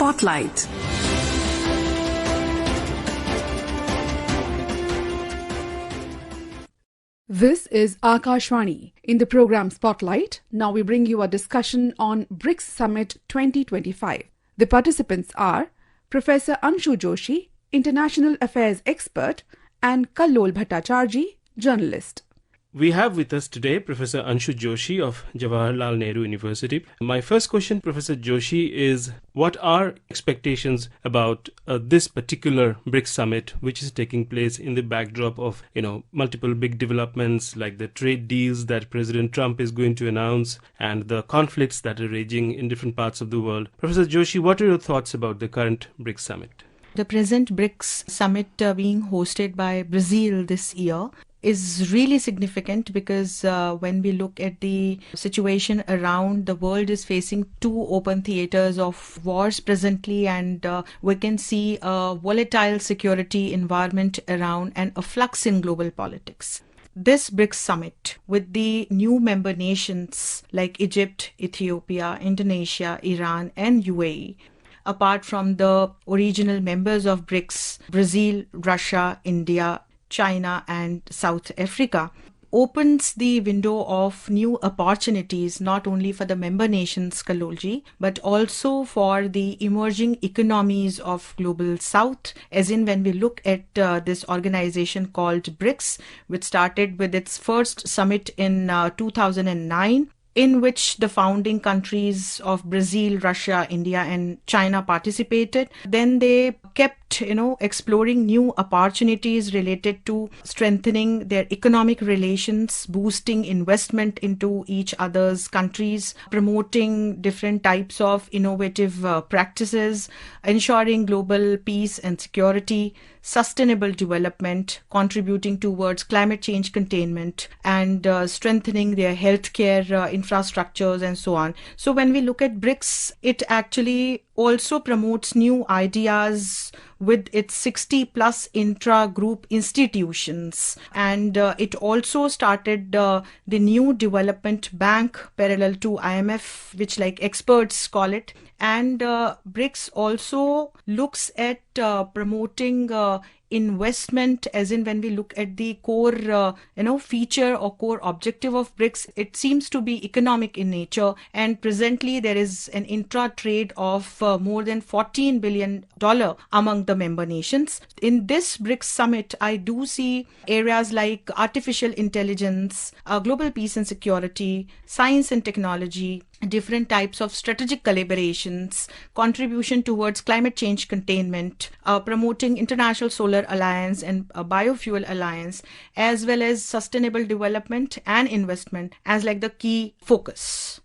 Spotlight. This is Akashvani. In the program Spotlight, now we bring you a discussion on BRICS Summit 2025. The participants are Professor Anshu Joshi, International Affairs Expert, and Kallol Bhattacharjee, Journalist. We have with us today Professor Anshu Joshi of Jawaharlal Nehru University. My first question, Professor Joshi, is what are expectations about this particular BRICS summit, which is taking place in the backdrop of, multiple big developments like the trade deals that President Trump is going to announce and the conflicts that are raging in different parts of the world. Professor Joshi, what are your thoughts about the current BRICS summit? The present BRICS summit being hosted by Brazil this year is really significant because when we look at the situation around, the world is facing two open theaters of wars presently, and we can see a volatile security environment around and a flux in global politics. This BRICS summit, with the new member nations like Egypt, Ethiopia, Indonesia, Iran and UAE, apart from the original members of BRICS, Brazil, Russia, India, China and South Africa, opens the window of new opportunities not only for the member nations, Kallolji, but also for the emerging economies of global south, as in when we look at this organization called BRICS, which started with its first summit in 2009, in which the founding countries of Brazil, Russia, India and China participated. Then they kept, exploring new opportunities related to strengthening their economic relations, boosting investment into each other's countries, promoting different types of innovative practices, ensuring global peace and security, sustainable development, contributing towards climate change containment, and strengthening their healthcare infrastructures and so on. So when we look at BRICS, it actually also promotes new ideas with its 60 plus intra-group institutions, and it also started the new development bank parallel to IMF, which like experts call it. And BRICS also looks at promoting investment, as in when we look at the core feature or core objective of BRICS, it seems to be economic in nature, and presently there is an intra-trade of more than $14 billion among the member nations. In this BRICS summit, I do see areas like artificial intelligence, global peace and security, science and technology, different types of strategic collaborations, contribution towards climate change containment, promoting International Solar Alliance and Biofuel Alliance, as well as sustainable development and investment as like the key focus.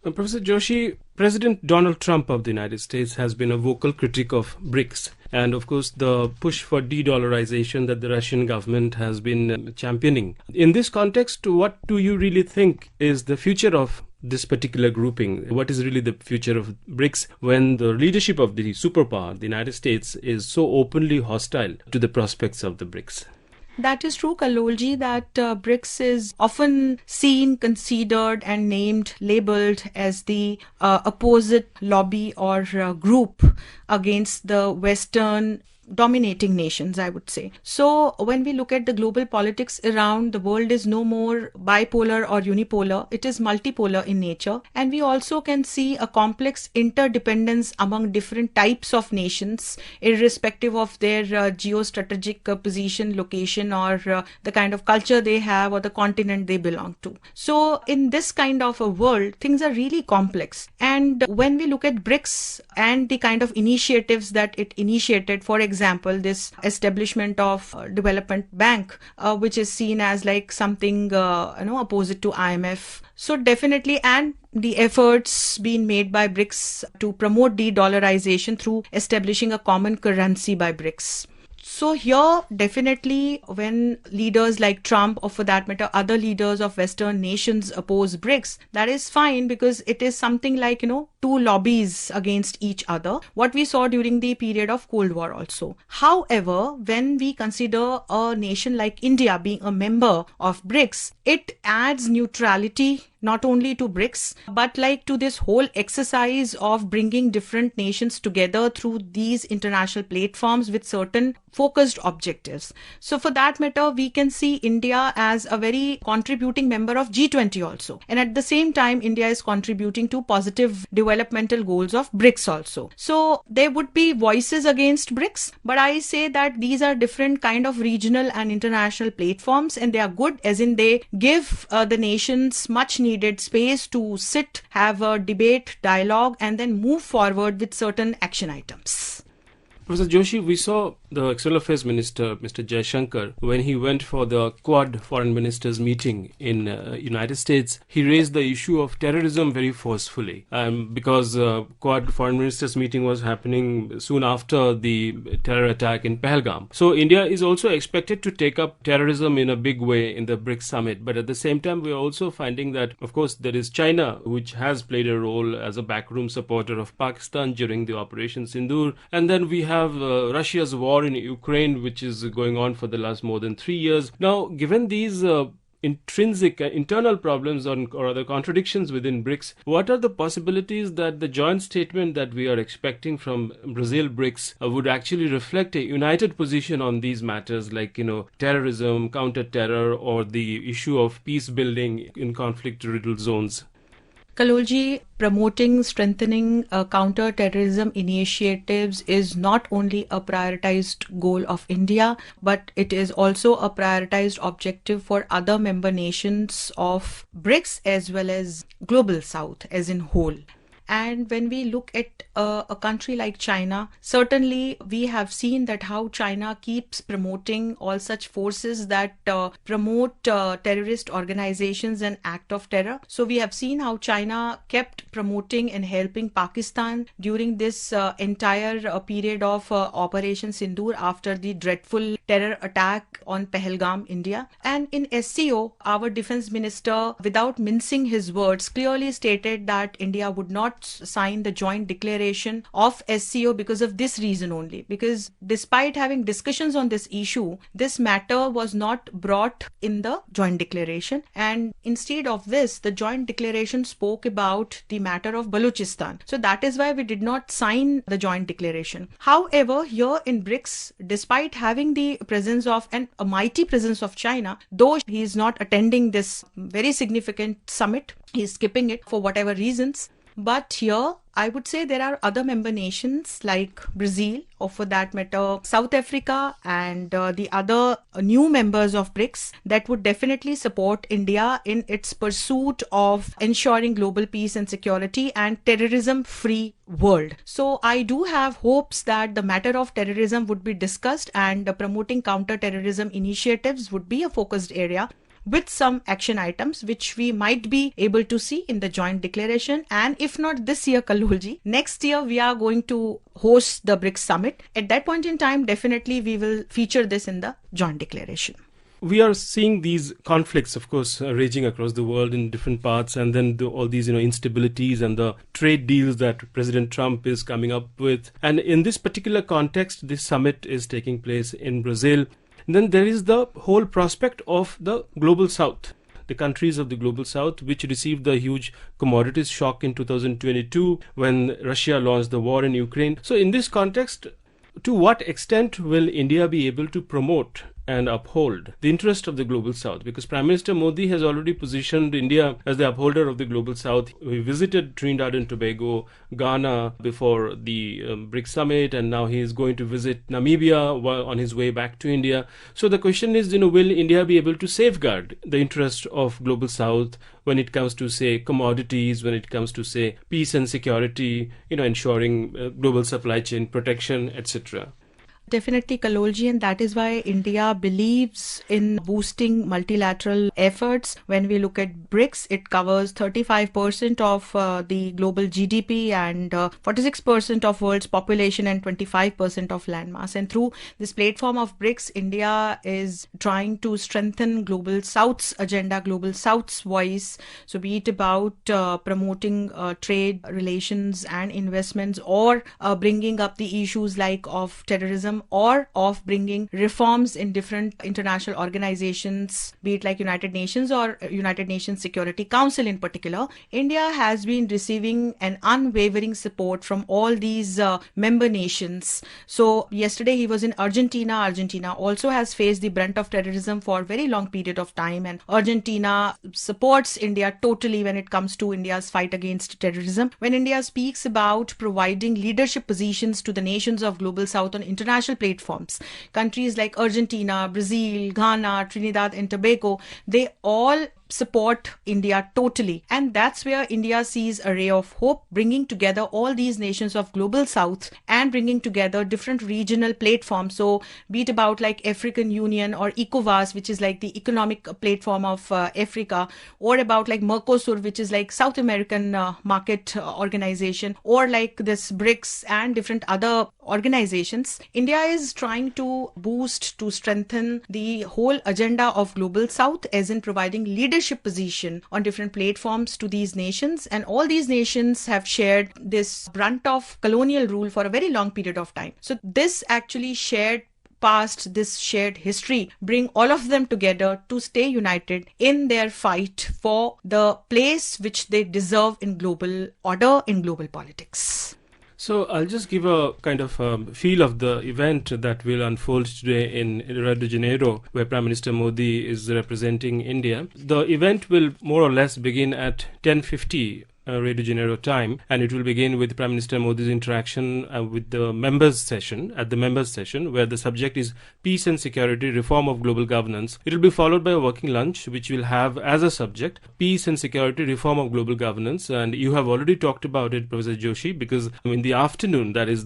Professor Joshi, President Donald Trump of the United States has been a vocal critic of BRICS. And of course, the push for de-dollarization that the Russian government has been championing. In this context, what do you really think is the future of this particular grouping? What is really the future of BRICS when the leadership of the superpower, the United States, is so openly hostile to the prospects of the BRICS? That is true, Kallolji, that BRICS is often seen, considered and named, labeled as the opposite lobby or group against the Western dominating nations, I would say. So when we look at the global politics around, the world is no more bipolar or unipolar. It is multipolar in nature. And we also can see a complex interdependence among different types of nations, irrespective of their geostrategic position, location, or the kind of culture they have or the continent they belong to. So in this kind of a world, things are really complex. And when we look at BRICS and the kind of initiatives that it initiated, for example, this establishment of development bank, which is seen as like something opposite to IMF. So definitely, and the efforts being made by BRICS to promote de-dollarization through establishing a common currency by BRICS. So here, definitely, when leaders like Trump, or for that matter, other leaders of Western nations oppose BRICS, that is fine because it is something like, two lobbies against each other, what we saw during the period of Cold War also. However, when we consider a nation like India being a member of BRICS, it adds neutrality not only to BRICS, but like to this whole exercise of bringing different nations together through these international platforms with certain focused objectives. So for that matter, we can see India as a very contributing member of G20 also. And at the same time, India is contributing to positive developmental goals of BRICS also. So there would be voices against BRICS, but I say that these are different kind of regional and international platforms, and they are good as in they give the nations much needed space to sit, have a debate, dialogue, and then move forward with certain action items. Professor Joshi, we saw the External Affairs Minister, Mr. Jaishankar, when he went for the Quad Foreign Ministers meeting in United States, he raised the issue of terrorism very forcefully. Because Quad Foreign Ministers meeting was happening soon after the terror attack in Pahalgam. So India is also expected to take up terrorism in a big way in the BRICS Summit. But at the same time, we are also finding that, of course, there is China, which has played a role as a backroom supporter of Pakistan during the Operation Sindoor. And then we have Russia's war in Ukraine, which is going on for the last more than 3 years. Now, given these intrinsic internal problems or other contradictions within BRICS, what are the possibilities that the joint statement that we are expecting from Brazil BRICS would actually reflect a united position on these matters like, terrorism, counter-terror, or the issue of peace building in conflict-riddled zones? Kallolji, promoting, strengthening counter-terrorism initiatives is not only a prioritized goal of India, but it is also a prioritized objective for other member nations of BRICS as well as Global South as in whole. And when we look at a country like China, certainly we have seen that how China keeps promoting all such forces that promote terrorist organizations and act of terror. So we have seen how China kept promoting and helping Pakistan during this entire period of Operation Sindoor after the dreadful terror attack on Pahalgam, India. And in SCO, our defense minister, without mincing his words, clearly stated that India would not sign the joint declaration of SCO because of this reason only. Because despite having discussions on this issue, this matter was not brought in the joint declaration. And instead of this, the joint declaration spoke about the matter of Balochistan. So that is why we did not sign the joint declaration. However, here in BRICS, despite having the presence of a mighty presence of China, though he is not attending this very significant summit, he is skipping it for whatever reasons. But here, I would say there are other member nations like Brazil, or for that matter, South Africa, and the other new members of BRICS that would definitely support India in its pursuit of ensuring global peace and security and terrorism-free world. So I do have hopes that the matter of terrorism would be discussed and promoting counter-terrorism initiatives would be a focused area, with some action items which we might be able to see in the joint declaration. And if not this year, Kallolji, next year we are going to host the BRICS Summit. At that point in time, definitely we will feature this in the joint declaration. We are seeing these conflicts, of course, raging across the world in different parts, and then all these, instabilities and the trade deals that President Trump is coming up with. And in this particular context, this summit is taking place in Brazil. Then there is the whole prospect of the Global South, the countries of the Global South, which received the huge commodities shock in 2022 when Russia launched the war in Ukraine. So in this context, to what extent will India be able to promote and uphold the interest of the Global South? Because Prime Minister Modi has already positioned India as the upholder of the Global South. We visited Trinidad and Tobago, Ghana before the BRICS Summit, and now he is going to visit Namibia on his way back to India. So the question is, will India be able to safeguard the interest of Global South when it comes to, say, commodities, when it comes to, say, peace and security, ensuring global supply chain protection, etc.? Definitely, Kallolji, and that is why India believes in boosting multilateral efforts. When we look at BRICS, it covers 35% of the global GDP and 46% of world's population and 25% of landmass. And through this platform of BRICS, India is trying to strengthen Global South's agenda, Global South's voice. So be it about promoting trade relations and investments, or bringing up the issues like of terrorism, or of bringing reforms in different international organizations, be it like United Nations or United Nations Security Council in particular. India has been receiving an unwavering support from all these member nations. So yesterday he was in Argentina. Argentina also has faced the brunt of terrorism for a very long period of time, and Argentina supports India totally when it comes to India's fight against terrorism. When India speaks about providing leadership positions to the nations of Global South on international platforms, countries like Argentina, Brazil, Ghana, Trinidad and Tobago, they all support India totally. And that's where India sees a ray of hope, bringing together all these nations of Global South and bringing together different regional platforms. So be it about like African Union or ECOWAS, which is like the economic platform of Africa, or about like Mercosur, which is like South American market organization, or like this BRICS and different other organizations. India is trying to boost, to strengthen the whole agenda of Global South, as in providing leadership position on different platforms to these nations. And all these nations have shared this brunt of colonial rule for a very long period of time. So this actually shared past, this shared history, bring all of them together to stay united in their fight for the place which they deserve in global order, in global politics. So I'll just give a kind of feel of the event that will unfold today in Rio de Janeiro, where Prime Minister Modi is representing India. The event will more or less begin at 10:50 Rio de Janeiro time, and it will begin with Prime Minister Modi's interaction with the members session, where the subject is peace and security, reform of global governance. It will be followed by a working lunch, which will have as a subject peace and security, reform of global governance. And you have already talked about it, Professor Joshi, because in the afternoon, that is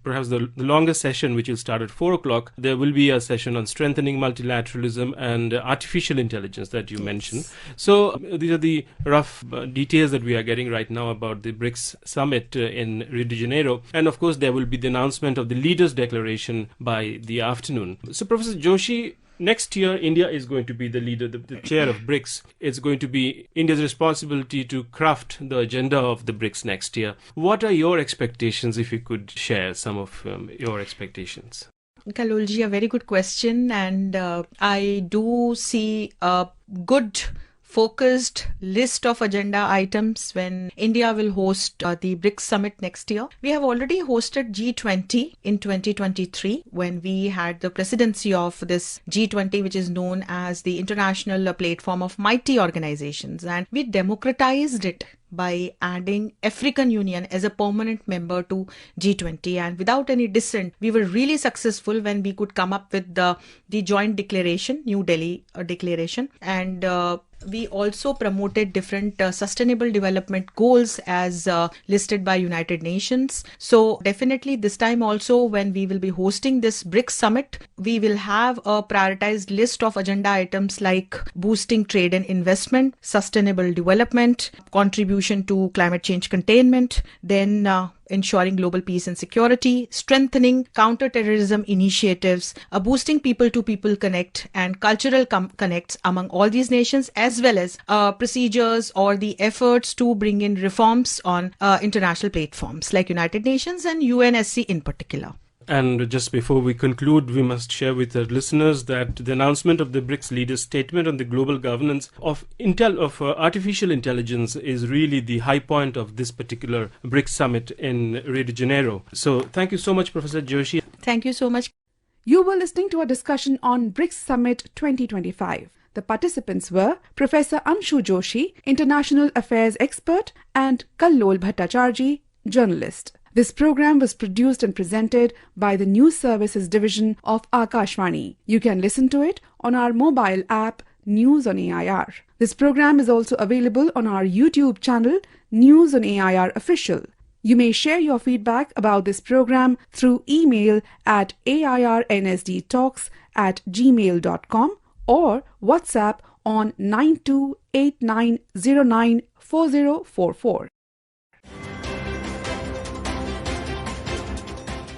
perhaps the longest session, which will start at 4 o'clock, there will be a session on strengthening multilateralism and artificial intelligence that you mentioned. So these are the rough details that we are getting right now about the BRICS Summit in Rio de Janeiro. And of course, there will be the announcement of the Leaders' Declaration by the afternoon. So, Professor Joshi, next year, India is going to be the leader, the chair of BRICS. It's going to be India's responsibility to craft the agenda of the BRICS next year. What are your expectations, if you could share some of your expectations? Kallolji, a very good question. And I do see a good focused list of agenda items when India will host the BRICS Summit next year. We have already hosted G20 in 2023 when we had the presidency of this G20, which is known as the International Platform of Mighty Organizations. And we democratized it by adding African Union as a permanent member to G20. And without any dissent, we were really successful when we could come up with the joint declaration, New Delhi declaration. And we also promoted different sustainable development goals as listed by United Nations. So definitely this time also, when we will be hosting this BRICS Summit, we will have a prioritized list of agenda items like boosting trade and investment, sustainable development, contribution to climate change containment, then ensuring global peace and security, strengthening counter-terrorism initiatives, boosting people-to-people connect and cultural connects among all these nations, as well as procedures or the efforts to bring in reforms on international platforms like United Nations and UNSC in particular. And just before we conclude, we must share with our listeners that the announcement of the BRICS leaders' statement on the global governance of artificial intelligence is really the high point of this particular BRICS summit in Rio de Janeiro. So thank you so much, Professor Joshi. Thank you so much. You were listening to a discussion on BRICS Summit 2025. The participants were Professor Anshu Joshi, International Affairs Expert, and Kallol Bhattacharjee, Journalist. This program was produced and presented by the News Services Division of Akashvani. You can listen to it on our mobile app, News on AIR. This program is also available on our YouTube channel, News on AIR Official. You may share your feedback about this program through email at airnsdtalks@gmail.com or WhatsApp on 9289094044.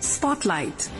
Spotlight.